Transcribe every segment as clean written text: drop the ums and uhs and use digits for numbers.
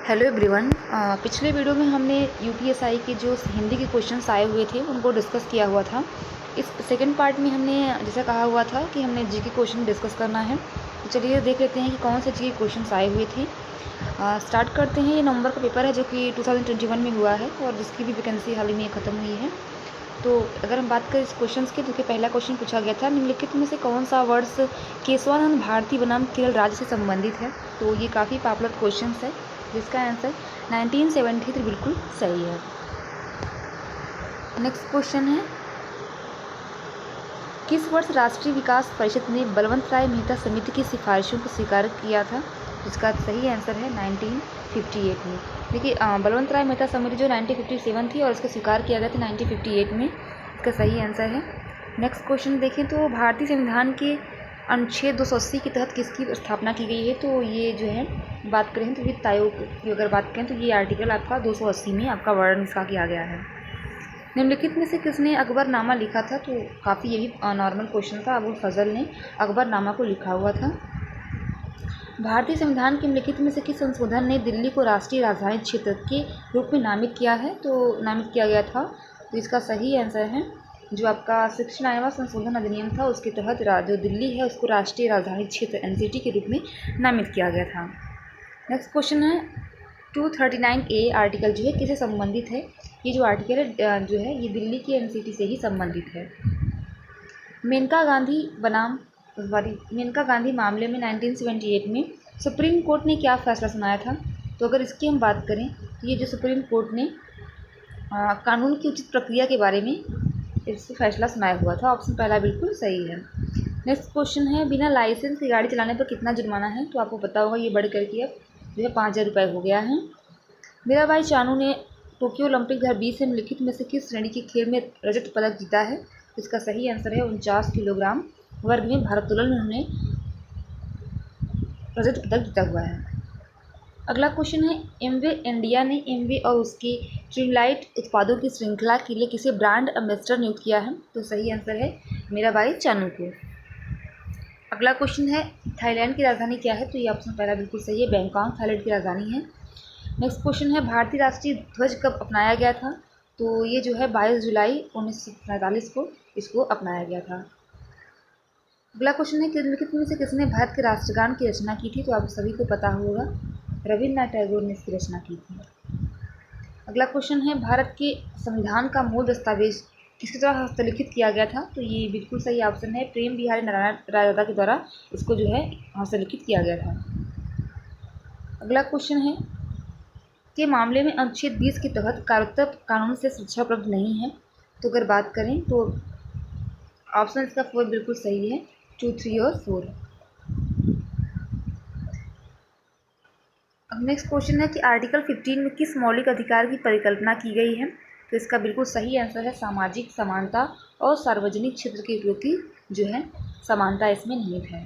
Hello everyone. पिछले video में हमने यूपीएसआई के जो हिंदी के क्वेश्चंस आए हुए थे उनको डिस्कस किया हुआ था। इस सेकंड पार्ट में हमने जैसा कहा हुआ था कि हमने जीके क्वेश्चन डिस्कस करना है, तो चलिए देख लेते हैं कि कौन से जीके क्वेश्चंस आए हुए थे। स्टार्ट करते हैं। ये नवंबर का पेपर है जो कि 2021 में हुआ है और जिसकी भी वैकेंसी हाल ही में ख़त्म हुई है। तो अगर हम बात करें इस क्वेश्चंस की, तो पहला क्वेश्चन पूछा गया था, निम्नलिखित में से कौन सा वर्ड्स केशवानंद भारती बनाम केरल राज्य से संबंधित है। तो ये काफ़ी पॉपुलर क्वेश्चन है जिसका आंसर 1973 बिल्कुल सही है। नेक्स्ट क्वेश्चन है, किस वर्ष राष्ट्रीय विकास परिषद ने बलवंत राय मेहता समिति की सिफारिशों को स्वीकार किया था। इसका सही आंसर है 1958 में। देखिए बलवंत राय मेहता समिति जो 1957 थी और इसको स्वीकार किया गया था 1958 में। इसका सही आंसर है। नेक्स्ट क्वेश्चन देखें तो भारतीय संविधान के अनुच्छेद 280 के तहत किसकी स्थापना की गई है। तो ये जो है बात करें तो वित्त आयोग की अगर बात करें तो ये आर्टिकल आपका 280 में आपका वर्णन इसका किया गया है। निम्नलिखित में से किसने अकबरनामा लिखा था। तो काफ़ी ये भी नॉर्मल क्वेश्चन था। अबुल फजल ने अकबरनामा को लिखा हुआ था। भारतीय संविधान के निम्नलिखित में से किस संशोधन ने दिल्ली को राष्ट्रीय राजधानी क्षेत्र के रूप में नामित किया है। तो नामित किया गया था। तो इसका सही आंसर है जो आपका 69वां संशोधन अधिनियम था, उसके तहत जो दिल्ली है उसको राष्ट्रीय राजधानी क्षेत्र एनसीटी के रूप में नामित किया गया था। नेक्स्ट क्वेश्चन है, 239A आर्टिकल जो है किससे संबंधित है। ये जो आर्टिकल है जो है ये दिल्ली की एनसीटी से ही संबंधित है। मेनका गांधी मामले में 1978 में सुप्रीम कोर्ट ने क्या फैसला सुनाया था। तो अगर इसकी हम बात करें तो ये जो सुप्रीम कोर्ट ने कानून की उचित प्रक्रिया के बारे में इस फैसला सुनाया हुआ था। ऑप्शन पहला बिल्कुल सही है। नेक्स्ट क्वेश्चन है, बिना लाइसेंस की गाड़ी चलाने पर कितना जुर्माना है। तो आपको पता होगा ये बढ़ करके अब जो है 5000 रुपये हो गया है। मीराबाई चानू ने टोक्यो ओलंपिक 2020 से निम्नलिखित में से किस श्रेणी के खेल में रजत पदक जीता है। इसका सही आंसर है 49 किलोग्राम वर्ग में भारोत्तोलन में उन्होंने रजत पदक जीता हुआ है। अगला क्वेश्चन है, एमवे इंडिया ने एमवे और उसके ट्रिमलाइट उत्पादों की श्रृंखला के लिए किसे ब्रांड एम्बेसडर नियुक्त किया है। तो सही आंसर है मीराबाई चानू को। अगला क्वेश्चन है, थाईलैंड की राजधानी क्या है। तो ये ऑप्शन पहला बिल्कुल सही है, बैंकॉक थाईलैंड की राजधानी है। नेक्स्ट क्वेश्चन है, भारतीय राष्ट्रीय ध्वज कब अपनाया गया था। तो ये जो है 22 जुलाई 1947 को इसको अपनाया गया था। अगला क्वेश्चन है, निम्नलिखित में से किसने भारत के राष्ट्रगान की रचना की थी। तो आप सभी को पता होगा रविन्द्रनाथ टैगोर ने इसकी रचना की थी। अगला क्वेश्चन है, भारत के संविधान का मूल दस्तावेज किसके द्वारा हस्तलिखित किया गया था। तो ये बिल्कुल सही ऑप्शन है, प्रेम बिहारी नारायण रायदा के द्वारा इसको जो है हस्तलिखित किया गया था। अगला क्वेश्चन है, के मामले में अनुच्छेद 20 के तहत कारोत्तर कानून से शिक्षा उपलब्ध नहीं है। तो अगर बात करें तो ऑप्शन इसका 4 बिल्कुल सही है, 2, 3 और 4। अब नेक्स्ट क्वेश्चन है कि आर्टिकल 15 में किस मौलिक अधिकार की परिकल्पना की गई है। तो इसका बिल्कुल सही आंसर है सामाजिक समानता और सार्वजनिक क्षेत्र के प्रति जो है समानता इसमें निहित है।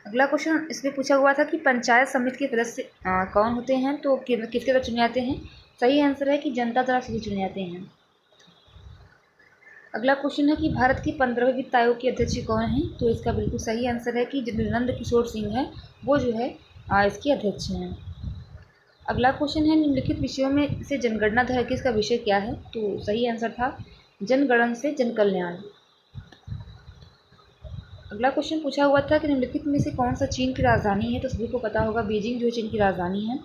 अगला क्वेश्चन इसमें पूछा हुआ था कि पंचायत समिति के सदस्य कौन होते हैं। तो किसके द्वारा चुने जाते हैं। सही आंसर है कि जनता द्वारा सभी चुने जाते हैं। अगला क्वेश्चन है कि भारत के 15वें वित्त आयोग के अध्यक्ष कौन हैं। तो इसका बिल्कुल सही आंसर है कि नंद किशोर सिंह है, वो जो है इसके अध्यक्ष हैं। अगला क्वेश्चन है, निम्नलिखित विषयों में से जनगणना 2021 का विषय क्या है। तो सही आंसर था जनगणन से जनकल्याण। अगला क्वेश्चन पूछा हुआ था कि निम्नलिखित में से कौन सा चीन की राजधानी है। तो सभी को पता होगा बीजिंग जो है चीन की राजधानी है।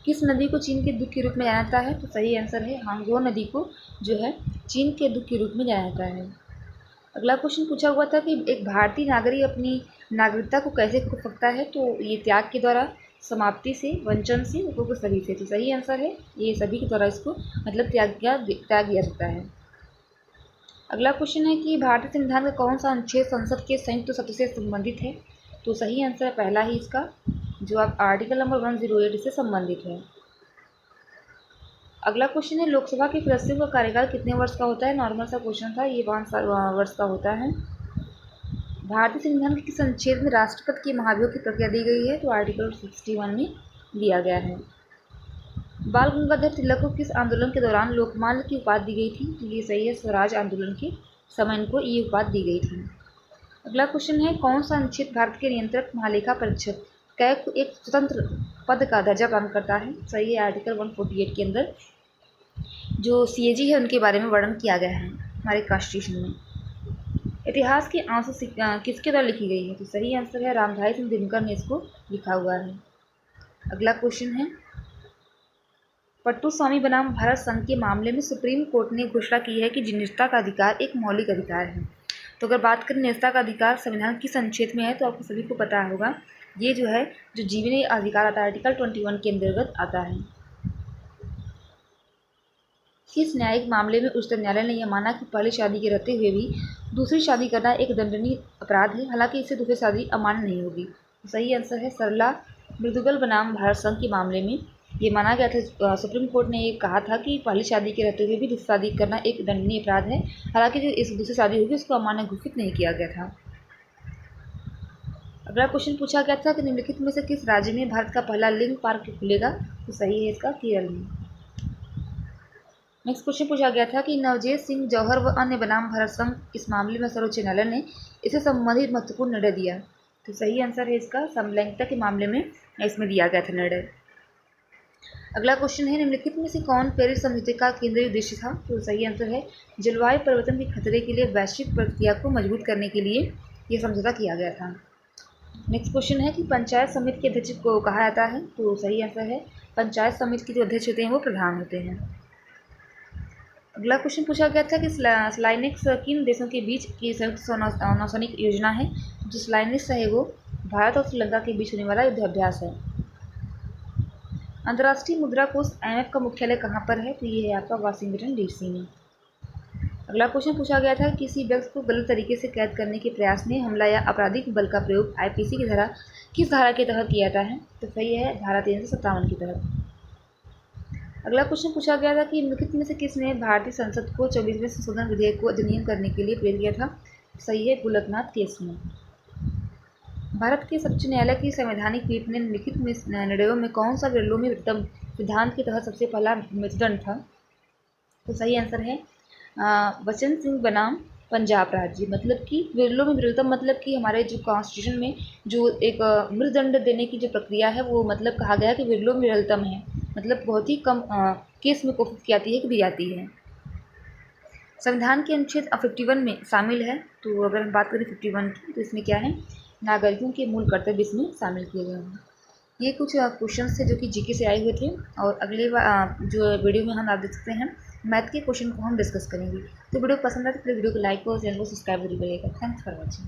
किस नदी को चीन के दुख के रूप में जाना जाता है। तो सही आंसर है हांगो नदी को जो है चीन के दुख के रूप में जाना जाता है। अगला क्वेश्चन पूछा हुआ था कि एक भारतीय नागरिक अपनी नागरिकता को कैसे खो सकता है। तो ये त्याग के द्वारा, समाप्ति से, वंचन से, उपभोग सभी से। तो सही आंसर है ये सभी के द्वारा इसको मतलब त्याग दिया सकता है। अगला क्वेश्चन है कि भारतीय संविधान का कौन सा अनुच्छेद संसद के संयुक्त सत्र से संबंधित है। तो सही आंसर है पहला ही इसका जो आप आर्टिकल नंबर 108 से संबंधित है। अगला क्वेश्चन है, लोकसभा के सदस्यों का कार्यकाल कितने वर्ष का होता है। नॉर्मल सा क्वेश्चन था, ये 5 वर्ष का होता है। भारतीय संविधान के किस अनुच्छेद में राष्ट्रपति के महाभियोग की प्रक्रिया दी गई है। तो आर्टिकल 61 में दिया गया है। बाल गंगाधर तिलक को किस आंदोलन के दौरान लोकमान्य की उपाधि दी गई थी। तो ये सही है, स्वराज आंदोलन के समय इनको ये उपाधि दी गई थी। अगला क्वेश्चन है, कौन सा अनुच्छेद भारत के नियंत्रक महालेखा परीक्षक कैग को एक स्वतंत्र पद का दर्जा प्रदान करता है। सही है, आर्टिकल 148 के अंदर जो सीएजी है उनके बारे में वर्णन किया गया है हमारे कॉन्स्टिट्यूशन में। इतिहास की आंसू किसके द्वारा लिखी गई है? तो सही आंसर है रामधारी सिंह दिनकर ने इसको लिखा हुआ है। अगला क्वेश्चन है, पट्टू स्वामी बनाम भारत संघ के मामले में सुप्रीम कोर्ट ने घोषणा की है कि निजता का अधिकार एक मौलिक अधिकार है। तो अगर बात करें निजता का अधिकार संविधान किस अनुच्छेद में है, तो आपको सभी को पता होगा, ये जो है जो जीवनी अधिकार आता है आर्टिकल 21 के अंतर्गत आता है। किस न्यायिक मामले में उच्चतम न्यायालय ने यह माना कि पहली शादी के रहते हुए भी दूसरी शादी करना एक दंडनीय अपराध है, हालांकि इससे दूसरी शादी अमान्य नहीं होगी? तो सही आंसर है सरला मृदुगल बनाम भारत संघ के मामले में ये माना गया था, सुप्रीम कोर्ट ने ये कहा था कि पहली शादी के रहते हुए भी दूसरी शादी करना एक दंडनीय अपराध है, हालांकि जो इस दूसरी शादी होगी उसको अमान्य घोषित नहीं किया गया था। अगला क्वेश्चन पूछा गया था कि निम्नलिखित में से किस राज्य में भारत का पहला लिंग पार्क खुलेगा? तो सही है इसका केरल में। नेक्स्ट क्वेश्चन पूछा गया था कि नवजोत सिंह जौहर व अन्य बनाम भारत संघ इस मामले में सर्वोच्च न्यायालय ने इसे संबंधित महत्वपूर्ण निर्णय दिया। तो सही आंसर है इसका समलैंगिकता के मामले में इसमें दिया गया था निर्णय। अगला क्वेश्चन है, निम्नलिखित में से कौन पेरिस समझौते का केंद्रीय उद्देश्य था? तो सही आंसर है जलवायु परिवर्तन के खतरे के लिए वैश्विक प्रक्रिया को मजबूत करने के लिए यह समझौता किया गया था। नेक्स्ट क्वेश्चन है कि पंचायत समिति के अध्यक्ष को कहा जाता है? तो सही आंसर है पंचायत समिति के जो अध्यक्ष होते हैं वो प्रधान होते हैं। अगला क्वेश्चन पूछा गया था कि स्लाइनेक्स किन देशों के बीच की संयुक्त नौसैनिक योजना है? जो स्लाइनेक्स है वो भारत और श्रीलंका के बीच होने वाला युद्धाभ्यास है। अंतर्राष्ट्रीय मुद्रा कोष IMF का मुख्यालय कहाँ पर है? तो ये है आपका वाशिंगटन DC में। अगला क्वेश्चन पूछा गया था किसी व्यक्ति को गलत तरीके से कैद करने के प्रयास में हमला या आपराधिक बल का प्रयोग IPC की धारा किस धारा के तहत किया जाता है? तो सही है धारा 357 के तहत। अगला क्वेश्चन पूछा गया था कि निम्नलिखित में से किसने भारतीय संसद को 24वें संशोधन विधेयक को अधिनियम करने के लिए प्रेरित किया था? सही है गोलकनाथ केस में। भारत के सर्वोच्च न्यायालय की संवैधानिक पीठ ने निम्नलिखित निर्णयों में कौन सा विरलों में विरलतम सिद्धांत के तहत सबसे पहला मृत्युदंड था? तो सही आंसर है वचन सिंह बनाम पंजाब राज्य। मतलब कि विरलों में विरलतम मतलब कि हमारे जो कॉन्स्टिट्यूशन में जो एक मृत्युदंड देने की जो प्रक्रिया है वो मतलब कहा गया कि विरलों में विरलतम है, मतलब बहुत ही कम केस में कोशिश की जाती है कि दी जाती है। संविधान के अनुच्छेद 51 में शामिल है। तो अगर हम बात करें 51 की तो इसमें क्या है, नागरिकों के मूल कर्तव्य इसमें शामिल किए गए हैं। ये कुछ क्वेश्चंस थे जो कि जीके से आए हुए थे, और अगले जो वीडियो में हम आप देख सकते हैं मैथ के क्वेश्चन को हम डिस्कस करेंगे। तो वीडियो पसंद आए तो प्लीज़ वीडियो को लाइक और चैनल को सब्सक्राइब जरूर करिएगा। Thanks for watching.